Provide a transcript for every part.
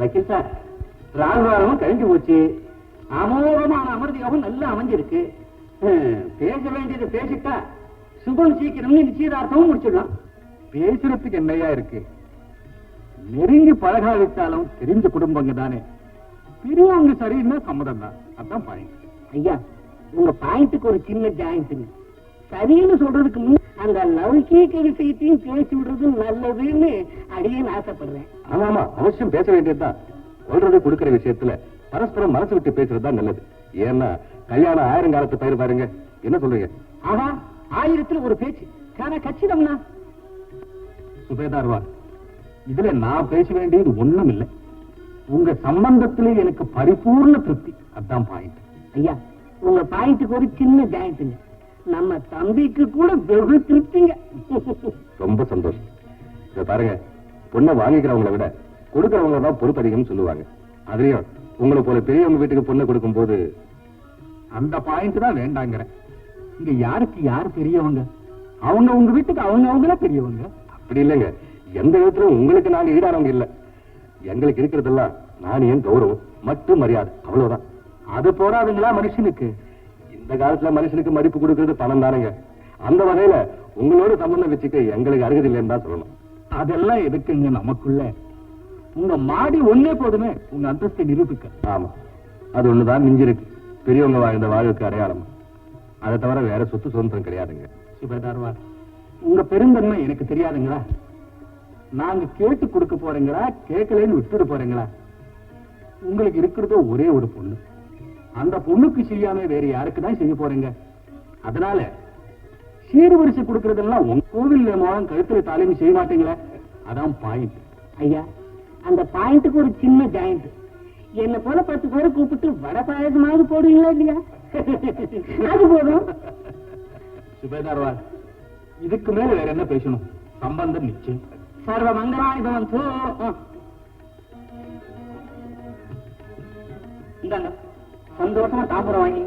வக்கீல் சார், ராகுவாரமும் கழிஞ்சு போச்சு. அமோகமான அமிர்தியாகவும் நல்லா அமைஞ்சிருக்கு. பேச வேண்டியது பேசிட்டா சுபம் சீக்கிரம் நிச்சயதார்த்தமும் முடிச்சிடலாம். பேசுறதுக்கு என்னையா இருக்கு? நெருங்கி பழகாவிட்டாலும் தெரிஞ்ச குடும்பங்க தானே. பெரியவங்க சரின்னா சம்மதம் தான். அதான் பாயிண்ட். ஐயா, உங்க பாயிண்ட்டுக்கு ஒரு சின்ன ஜாயிண்ட்டுங்க. சரின்னு சொல்றதுக்கு முன் அந்த லௌகீக விஷயத்தையும் பேசி விடுறது நல்லதுன்னு அடியேன்னு ஆசைப்படுறேன். ஆமா, அவசியம் பேச வேண்டியதுதான். சொல்றது கொடுக்கிற விஷயத்துல பரஸ்பரம் மனசு விட்டு பேசுறதுதான் நல்லது. ஏன்னா கல்யாணம் 1000 காலத்து பயிர் பாருங்க. என்ன சொல்றீங்க? ஆஹா, 1000த்துல ஒரு பேச்சு காண கச்சிதம்னா. சுபேதார்வா, இதுல நான் பேச வேண்டியது ஒண்ணும் இல்லை. உங்க சம்பந்தத்திலே எனக்கு பரிபூர்ண திருப்தி. அதான் பாயிண்ட். ஐயா, உங்க பாயிண்ட்டுக்கு ஒரு சின்ன ஜாயிண்ட்டுங்க. நம்ம தம்பிக்கு கூட வெகு திருப்திங்க. ரொம்ப சந்தோஷம். இத பாருங்க, பொண்ணை வாங்கிக்கிறவங்களை விட கொடுக்கறவங்க தான் பொறுப்பு அதிகம்னு சொல்லுவாங்க. அதுலயும் உங்களை போல பெரியவங்க வீட்டுக்கு பொண்ணை கொடுக்கும் போது அந்த பாயிண்ட் தான் வேண்டாங்கிறேன். இங்க யாருக்கு யாரு பெரியவங்க? அவங்க உங்க வீட்டுக்கு அவங்களே பெரியவங்க. அப்படி இல்லைங்க. எந்த விதத்திலும் உங்களுக்கு நாங்க ஈடானவங்க இல்ல. எங்களுக்கு இருக்கிறதெல்லாம் நாணயம், கௌரவம், மட்டும் மரியாதை, அவ்வளவுதான். அது போறாதுங்களா மனுஷனுக்கு? இந்த காலத்துல மனுஷனுக்கு மதிப்பு கொடுக்கிறது பணம் தானுங்க. அந்த வகையில உங்களோட சம்பந்தம் வச்சுக்க எங்களுக்கு அருகது இல்லைன்னு தான் சொல்லணும். அதெல்லாம் எதுக்குங்க நமக்குள்ள? உங்க மாடி ஒன்னே போதுமே உங்க அந்தஸ்தை நிரூபிக்க. ஆமா, அது ஒண்ணுதான் மிஞ்சிருக்கு பெரியவங்க வாழ்ந்த வாழ்வுக்கு அடையாளம். அதை தவிர வேற சொத்து சுதந்திரம் கிடையாதுங்க. சுபேதார்வா, உங்க பெருந்தன்மை எனக்கு தெரியாதுங்களா? நாங்க கேட்டு கொடுக்க போறீங்களா, கேட்கலன்னு விட்டுட்டு போறீங்களா? உங்களுக்கு இருக்கிறதோ ஒரே ஒரு பொண்ணு. அந்த பொண்ணுக்கு செய்யாம வேற யாருக்கு தான் செய்ய போறீங்க? அதனால சீர்வரிசை கொடுக்கறதெல்லாம் உங்க கோவில் மூலம் கழுத்துல தாலியும் செய்ய மாட்டீங்களா? அதான் பாயிண்ட். ஐயா, அந்த பாயிண்ட்டுக்கு ஒரு சின்ன ஜாயிண்ட். என்ன போல 10 பேரை கூப்பிட்டு வட பாயசமாவது போடுவீங்களா இல்லையா? அது போதும். சுபேதார்வா, இதுக்கு மேல வேற என்ன பேசணும்? சம்பந்தம் நிச்சயம். சர்வ மங்களாயுதம். இந்தாங்க, சந்தோஷமா தாம்பரம் வாங்கி.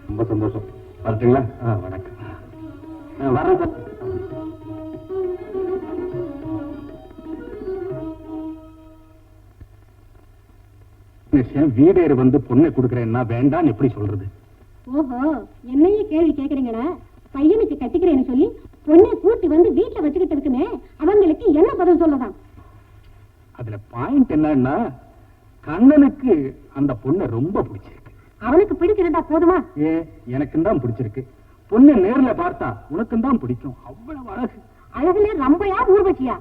ரொம்ப சந்தோஷம். வரட்டுங்களா? வணக்கம். வரேன் சார். வீடேறு வந்து பொண்ணை கொடுக்கறேன்னா வேண்டான்னு எப்படி சொல்றது? ஓஹோ, என்னையே கேள்வி கேக்குறீங்களா? பையனுக்கு கட்டிக்கிறேன்னு சொல்லி பொண்ணை கூட்டி வந்து வீட்டுல வச்சுக்கிட்டு இருக்குமே, அவங்களுக்கு என்ன பதில் சொல்லலாம்? அதுல பாயிண்ட் என்னன்னா, கண்ணனுக்கு அந்த பொண்ணை ரொம்ப பிடிச்சிருக்கு. அவனுக்கு பிடிச்சிருந்தா போதுமா? எனக்கும் தான் பிடிச்சிருக்கு. பொண்ணை நேர்ல பார்த்தா உனக்கும் தான் பிடிக்கும். அவ்வளவு அழகு. அழகுல ரம்பையா ஊர்வச்சியா?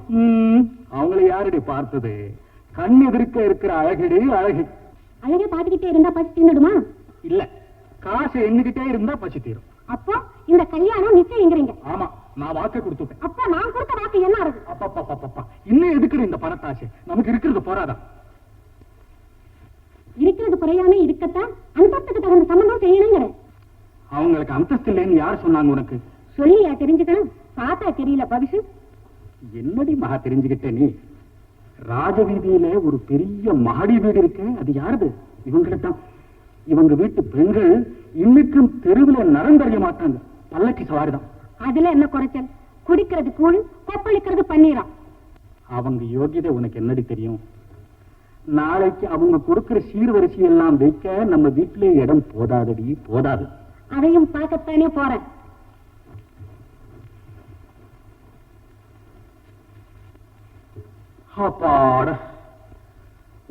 அவங்களை யாரடி பார்த்தது? கண் எதிர்க்க இருக்கிற அழகடி அழகு. அழகே பாத்துக்கிட்டே இருந்தா பசி தின்னுடுமா? இல்ல, காசு எண்ணிக்கிட்டே இருந்தா பசி தீரும். அப்போ இந்த கல்யாணம் நிச்சயங்கிறீங்க? ஆமா, நான் வாக்கு கொடுத்துட்டேன். அப்ப நான் கொடுத்த வாக்கு என்ன ஆகுது? அப்பா, இன்னும் எதுக்குற இந்த பணத்தாசை? நமக்கு இருக்கிறது போறாதா? இருக்கிறது குறையாம இருக்கத்தான் அந்தஸ்துக்கு தகுந்த சம்பந்தம் செய்யணுங்கிற. அவங்களுக்கு அந்தஸ்து இல்லைன்னு யார் சொன்னாங்க உனக்கு? சொல்லியா தெரிஞ்சுக்கணும்? பார்த்தா தெரியல பவிஷு. என்னடி மகா தெரிஞ்சுக்கிட்டே நீ? ராஜவீதியில ஒரு பெரிய மாடி வீடு இருக்கு. அது யாருது? இவங்கள்தான். இவங்க வீட்டு பெண்கள் இன்னைக்கும் தெருவில் நடந்தறிய மாட்டாங்க. பல்லக்கி சவாரிதான். அதுல என்ன குறைச்சல்? குடிக்கிறது கூழ், கொப்பளிக்கிறது பன்னீரம். அவங்க யோகியதை உனக்கு என்னடி தெரியும்? நாளைக்கு அவங்க கொடுக்கிற சீர்வரிசை எல்லாம் வைக்க நம்ம வீட்டிலே இடம் போதாதடி, போதாது. அதையும் பார்க்கத்தானே போறேன். அப்பாட,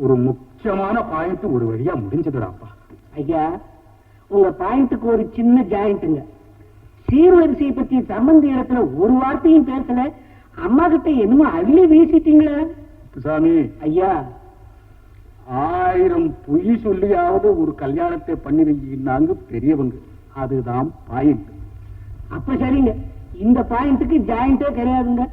ஒரு முக்கியமான பாயிண்ட் ஒரு வழியா முடிஞ்சதுடாப்பா. ஐயா, உங்க பாயிண்ட்டுக்கு ஒரு சின்ன ஜாயிண்ட்டுங்க. சீர்வரிசையை பத்தி சம்பந்த இடத்துல ஒரு வார்த்தையும் பேசல. அம்மா கிட்ட என்னமோ அள்ளி வீசிட்டீங்களே சாமி. ஐயா, 1000 பொய் சொல்லியாவது ஒரு கல்யாணத்தை பண்ணி வைக்கிறாங்க பெரியவங்க. அதுதான் பாயிண்ட். அப்ப சரிங்க, இந்த பாயிண்ட்டுக்கு ஜாயிண்டே கிடையாதுங்க.